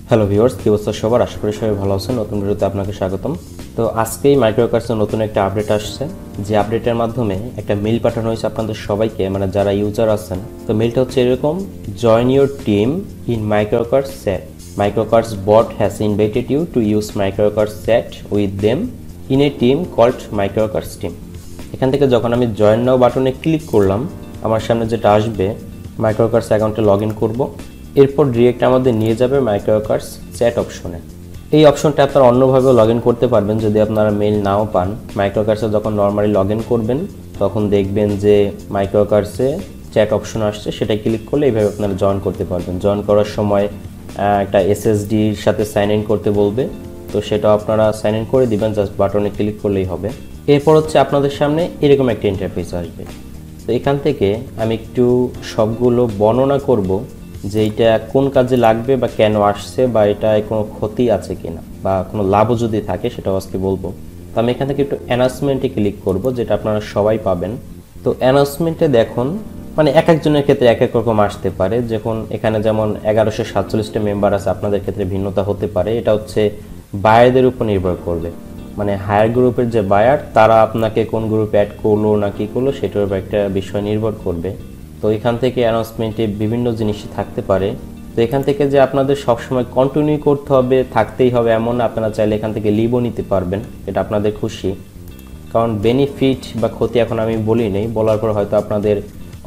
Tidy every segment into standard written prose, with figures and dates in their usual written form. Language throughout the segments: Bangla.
হ্যালো ভিউয়ার্স, কি অবস্থা সবার? আশা করি সবাই ভালো আছেন। নতুন ভিডিওতে আপনাকে স্বাগতম। তো আজকেই মাইক্রোওয়ার্কার্সের নতুন একটা আপডেট আসছে, যে আপডেটের মাধ্যমে একটা মেইল পাঠানো হয়েছে আপনাদের সবাইকে, মানে যারা ইউজার আছেন। তো মেইলটা হচ্ছে এরকম: join your team in Microworkers chat. Microworkers bot has invited you to use Microworkers chat with them in a team called Microworkers team. এখান থেকে যখন আমি জয়েন নাও বাটনে ক্লিক করলাম, আমার সামনে যেটা আসবে, মাইক্রোওয়ার্কার্স অ্যাকাউন্টে লগ ইন করবো। এরপর ডিরেক্ট আমাদের নিয়ে যাবে মাইক্রোওয়ার্কার্স চ্যাট অপশনে। এই অপশনটা আপনারা অন্যভাবেও লগ ইন করতে পারবেন যদি আপনারা মেইল নাও পান। মাইক্রোওয়ার্কার্সে যখন নর্মালি লগ ইন করবেন তখন দেখবেন যে মাইক্রোওয়ার্কার্সে চ্যাট অপশন আসছে, সেটা ক্লিক করলে এইভাবে আপনারা জয়েন করতে পারবেন। জয়েন করার সময় একটা এসএসডির সাথে সাইন ইন করতে বলবে, তো সেটা আপনারা সাইন ইন করে দিবেন, জাস্ট বাটনে ক্লিক করলেই হবে। এরপর হচ্ছে আপনাদের সামনে এরকম একটা ইন্টারফেস আসবে। তো এখান থেকে আমি একটু সবগুলো বর্ণনা করব যে এটা কোন কাজে লাগবে বা কেন আসছে, বা এটায় কোনো ক্ষতি আছে কিনা বা কোনো লাভও যদি থাকে সেটাও আজকে বলবো। তো আমি এখান থেকে একটু অ্যানাউন্সমেন্টে ক্লিক করব, যেটা আপনারা সবাই পাবেন। তো অ্যানাউন্সমেন্টে দেখুন, মানে এক একজনের ক্ষেত্রে এক এক রকম আসতে পারে। যখন এখানে যেমন 1147টা মেম্বার আছে, আপনাদের ক্ষেত্রে ভিন্নতা হতে পারে। এটা হচ্ছে বায়ারদের উপর নির্ভর করবে, মানে হায়ার গ্রুপের যে বায়ার তারা আপনাকে কোন গ্রুপে অ্যাড করলো না কি করলো সেটার উপর একটা বিষয় নির্ভর করবে। তো এখান থেকে অ্যানাউন্সমেন্টে বিভিন্ন জিনিসই থাকতে পারে। তো এখান থেকে যে আপনাদের সবসময় কন্টিনিউ করতে হবে, থাকতেই হবে এমন না, আপনারা চাইলে এখান থেকে লিভও নিতে পারবেন, এটা আপনাদের খুশি। কারণ বেনিফিট বা ক্ষতি এখন আমি বলি নেই, বলার পর হয়তো আপনাদের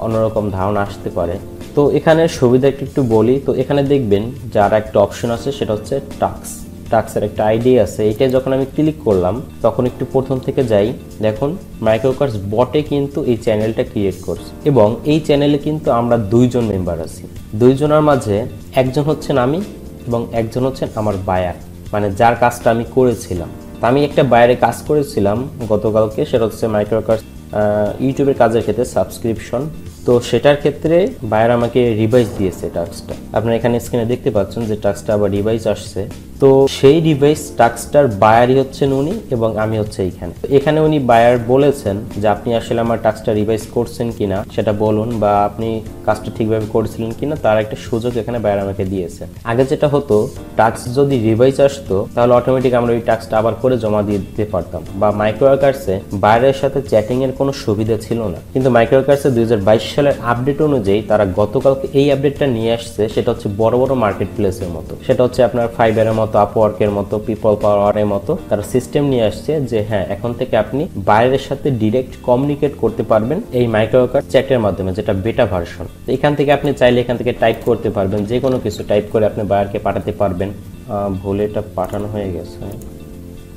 অন্যরকম ধারণা আসতে পারে। তো এখানে সুবিধা একটু বলি। তো এখানে দেখবেন যে আর একটা অপশন আছে, সেটা হচ্ছে টাস্কের একটা আইডি আছে। এইটা যখন আমি ক্লিক করলাম তখন একটু প্রথম থেকে যাই, দেখুন মাইক্রোওয়ার্কার্স বটে কিন্তু এই চ্যানেলটা ক্রিয়েট করছে, এবং এই চ্যানেলে কিন্তু আমরা দুইজন মেম্বার আছি। দুইজনের মাঝে একজন হচ্ছেন আমি এবং একজন হচ্ছেন আমার বায়ার, মানে যার কাজটা আমি করেছিলাম। তা আমি একটা বায়ারে কাজ করেছিলাম গতকালকে, সেটা হচ্ছে মাইক্রোওয়ার্কার্স ইউটিউবের কাজের ক্ষেত্রে সাবস্ক্রিপশন। তো সেটার ক্ষেত্রে বায়ার আমাকে রিভাইজ দিয়েছে টাস্কটা। আপনারা এখানে স্ক্রিনে দেখতে পাচ্ছেন যে টাস্কটা আবার রিভাইজ আসছে। তো সেই রিভাইজ টাস্কটার বায়ারই হচ্ছেন উনি এবং আমি হচ্ছে এখানে উনি বায়ার বলেছেন যে আপনি আসলে আমার টাস্কটা রিভাইজ করছেন কিনা সেটা বলুন, বা আপনি কাজটা ঠিকভাবে করেছিলেন কিনা, তার একটা সুযোগ এখানে বায়ার আমাকে দিয়েছে। আগে যেটা হতো, টাস্ক যদি রিভাইজ আসতো তাহলে অটোমেটিক আমরা ওই টাস্কটা আবার করে জমা দিয়ে দিতে পারতাম, বা মাইক্রোওয়ার্কার্সে বায়ারের সাথে চ্যাটিং এর কোনো সুবিধা ছিল না। কিন্তু মাইক্রোওয়ার্কার্সে 2022 সালের আপডেট অনুযায়ী তারা গতকালকে এই আপডেটটা নিয়ে আসছে। সেটা হচ্ছে বড় বড় মার্কেট প্লেসের মতো, সেটা হচ্ছে আপনার ফাইবারের মতো, আপওয়ার্কের মতো, পিপল পাওয়ারের মতো তারা সিস্টেম নিয়ে আসছে যে হ্যাঁ, এখন থেকে আপনি বাইরের সাথে ডিরেক্ট কমিউনিকেট করতে পারবেন এই মাইক্রোওয়ার্কার চ্যাটের মাধ্যমে, যেটা বেটা ভার্সন। তো এখান থেকে আপনি চাইলে এখান থেকে টাইপ করতে পারবেন, যে কোনো কিছু টাইপ করে আপনি বায়ারকে পাঠাতে পারবেন। ভুলে এটা পাঠানো হয়ে গেছে,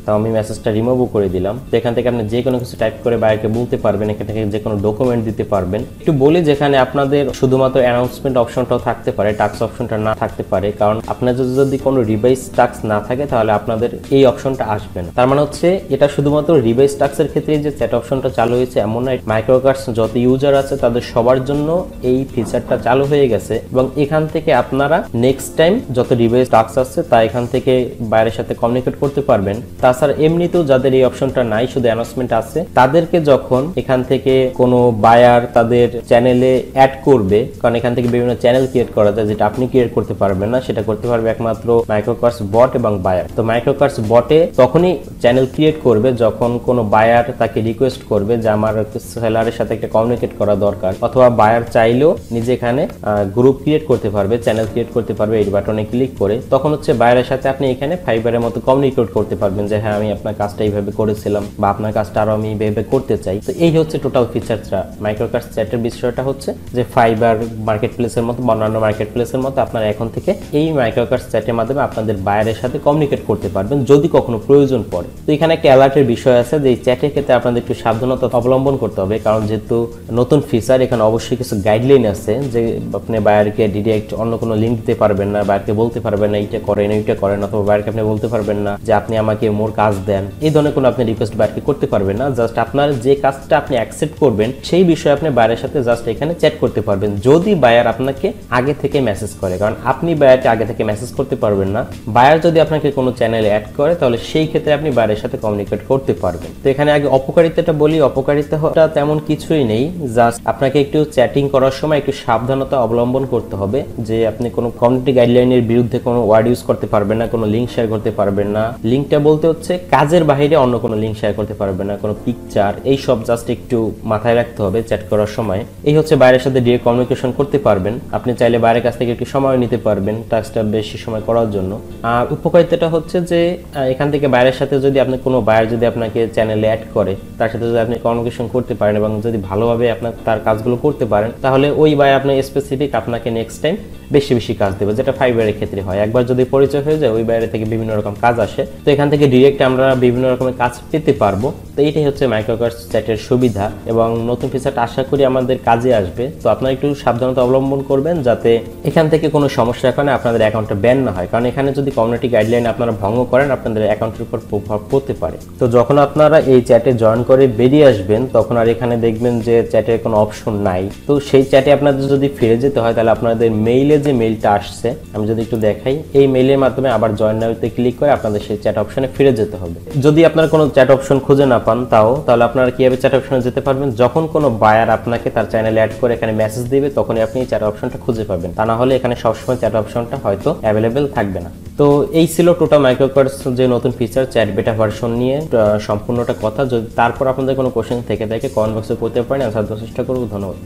তাও আমি মেসেজটা রিমুভও করে দিলাম। তো এখান থেকে আপনি যে কোনো কিছু টাইপ করে বায়ারকে বলতে পারবেন, এখান থেকে যে কোনো ডকুমেন্ট দিতে পারবেন। একটু বলি, যেখানে আপনাদের শুধুমাত্র অ্যানাউন্সমেন্ট অপশনটাও থাকতে পারে, টাস্ক অপশনটা না থাকতে পারে। কারণ আপনার যদি কোনো রিভাইজ টাস্ক না থাকে তাহলে আপনাদের এই অপশনটা আসবে না। তার মানে হচ্ছে এটা শুধুমাত্র রিভাইজ টাস্কের ক্ষেত্রে যে চ্যাট অপশনটা চালু হয়েছে এমন না, মাইক্রোওয়ার্কার্স যত ইউজার আছে তাদের সবার জন্য এই ফিচারটা চালু হয়ে গেছে। এবং এখান থেকে আপনারা নেক্সট টাইম যত রিভাইজ টাস্ক আছে তা এখান থেকে বাইরের সাথে কমিউনিকেট করতে পারবেন। তাছাড়া এমনিতেও যাদের এই অপশনটা নাই, শুধু অ্যানাউন্সমেন্ট আছে, তাদেরকে যখন এখান থেকে কোনো বায়ার তাদের চ্যানেলে অ্যাড করবে, কারণ এখান থেকে বিভিন্ন চ্যানেল ক্রিয়েট করা যায়, যেটা আপনি ক্রিয়েট করতে পারবেন না, সেটা করতে পারবে একমাত্র মাইক্রোওয়ার্কার্স বট এবং বায়ার। তো মাইক্রোওয়ার্কার্স বটে তখনই চ্যানেল ক্রিয়েট করবে যখন কোনো বায়ার তাকে রিকোয়েস্ট করবে যে আমার সেলারের সাথে একটা কমিউনিকেট করা দরকার, অথবা বায়ার চাইলেও নিজে এখানে গ্রুপ ক্রিয়েট করতে পারবে, চ্যানেল ক্রিয়েট করতে পারবে এই বাটনে ক্লিক করে। তখন হচ্ছে বায়ারের সাথে আপনি এখানে ফাইবারের মতো কমিউনিকেট করতে পারবেন যে হ্যাঁ, আমি আপনার কাজটা এইভাবে করেছিলাম, বা আপনার কাজটা আরো আমি এইভাবে করতে চাই। তো এই হচ্ছে টোটাল ফিচারটা। মাইক্রোওয়ার্কার্স চ্যাটের বিষয়টা হচ্ছে যে ফাইবার মার্কেট প্লেসের মতো, অন্যান্য মার্কেট প্লেসের মতো আপনারা এখন থেকে এই মাইক্রোওয়ার্কার্স চ্যাটের মাধ্যমে আপনাদের বায়ারের সাথে কমিউনিকেট করতে পারবেন যদি কখনো প্রয়োজন পড়ে। তো এখানে একটা অ্যালার্টের বিষয় আছে যে এই চ্যাটের ক্ষেত্রে আপনাদের একটু সাবধানতা অবলম্বন করতে হবে, কারণ যেহেতু নতুন ফিচার, এখানে অবশ্যই কিছু গাইডলাইন আছে যে আপনি বায়ারকে ডিরেক্ট অন্য কোনো লিঙ্ক দিতে পারবেন না, বায়ারকে বলতে পারবেন না এইটা করেন ওইটা করেন, অথবা বায়ারকে আপনি বলতে পারবেন না যে আপনি আমাকে মোর কাজ দেন, এই ধরনের কোনো আপনি রিকোয়েস্ট বাইরকে করতে পারবেন না। জাস্ট আপনার যে কাজটা আপনি অ্যাকসেপ্ট করবেন সেই বিষয়ে আপনি বায়ারের সাথে জাস্ট এখানে চ্যাট করতে পারবেন, যদি বায়ার আপনাকে আগে থেকে মেসেজ করে। কারণ আপনি বায়ারকে আগে থেকে মেসেজ করতে পারবেন না। বায়ার যদি আপনাকে কোনো চ্যানেলে অ্যাড করে তাহলে সেই ক্ষেত্রে আপনি বায়ারের সাথে কমিউনিকেট করতে পারবেন। তো এখানে আগে অপকারিতাটা বলি। অপকারিতাটা তেমন কিছুই নেই, জাস্ট আপনাকে একটু চ্যাটিং করার সময় একটু সাবধানতা অবলম্বন করতে হবে, যে আপনি কোনো কমিউনিটি গাইডলাইনের বিরুদ্ধে কোনো ওয়ার্ড ইউজ করতে পারবেন না, কোনো লিঙ্ক শেয়ার করতে পারবেন না। লিঙ্কটা বলতে হচ্ছে কাজের বাইরে অন্য কোনো লিঙ্ক শেয়ার করতে পারবেন না, কোনো পিকচার, এই সব জাস্ট একটু মাথায় রাখতে হবে চ্যাট করার সময়। এই হচ্ছে বাইরের সাথে ডিরেক্ট কমিউনিকেশন করতে পারবেন। আপনি চাইলে বাইরের কাছ থেকে একটু সময় নিতে পারবেন টাস্কটা বেশি সময় করার জন্য। আর উপকারিতাটা হচ্ছে যে এখান থেকে বাইরের সাথে যদি আপনি কোনো বায়ার যদি আপনাকে চ্যানেলে অ্যাড করে, তার সাথে যদি আপনি কমিউনিকেশন করতে পারেন এবং যদি ভালোভাবে আপনার তার কাজগুলো করতে পারেন, তাহলে ওই বায়ার আপনি স্পেসিফিক আপনাকে নেক্সট টাইম বেশি বেশি কাজ দেবে, যেটা ফাইবারের ক্ষেত্রে হয়। একবার যদি পরিচয় হয়ে যায় ওই বাইরে থেকে বিভিন্ন রকম কাজ আসে, তো এখান থেকে ডিরেক্ট আমরা বিভিন্ন রকমের কাজ পেতে পারবো। তো এইটাই হচ্ছে মাইক্রোওয়ার্কার্স চ্যাটের সুবিধা এবং নতুন ফিচারটা আশা করি আমাদের কাজে আসবে। তো আপনারা একটু সাবধানতা অবলম্বন করবেন যাতে এখান থেকে কোনো সমস্যার কারণে আপনাদের অ্যাকাউন্টটা ব্যান না হয়, কারণ এখানে যদি কমিউনিটি গাইডলাইন আপনারা ভঙ্গ করেন আপনাদের অ্যাকাউন্টের উপর প্রভাব পড়তে পারে। তো যখন আপনারা এই চ্যাটে জয়েন করে বেরিয়ে আসবেন তখন আর এখানে দেখবেন যে চ্যাটের কোনো অপশন নাই। তো সেই চ্যাটে আপনাদের যদি ফিরে যেতে হয় তাহলে আপনাদের মেইলে যে মেইলটা আসছে, আমি যদি একটু দেখাই, এই মেইলের মাধ্যমে আবার জয়েন নাওতে ক্লিক করে আপনাদের সেই চ্যাট অপশনে ফিরে যেতে হবে। যদি আপনারা কোনো চ্যাট অপশন খুঁজে না পান তাহলে আপনারা কিভাবে চ্যাট অপশনে যেতে পারবেন, যখন কোনো বায়ার আপনাকে তার চ্যানেলে অ্যাড করে এখানে মেসেজ দিবে তখনই আপনি এই চ্যাট অপশনটা খুঁজে পাবেন, তা না হলে এখানে সবসময় চ্যাট অপশনটা হয়তো অ্যাভেলেবেল থাকবে না। তো এই ছিল টোটাল মাইক্রোওয়ার্কার্স যে নতুন ফিচার চ্যাট বেটা ভার্সন নিয়ে সম্পূর্ণটা কথা। যদি তারপর আপনাদের কোনো কোশ্চেন থেকে থাকে কমেন্ট বক্সে করতে পারেন, আনসার দেওয়ার চেষ্টা করব। ধন্যবাদ।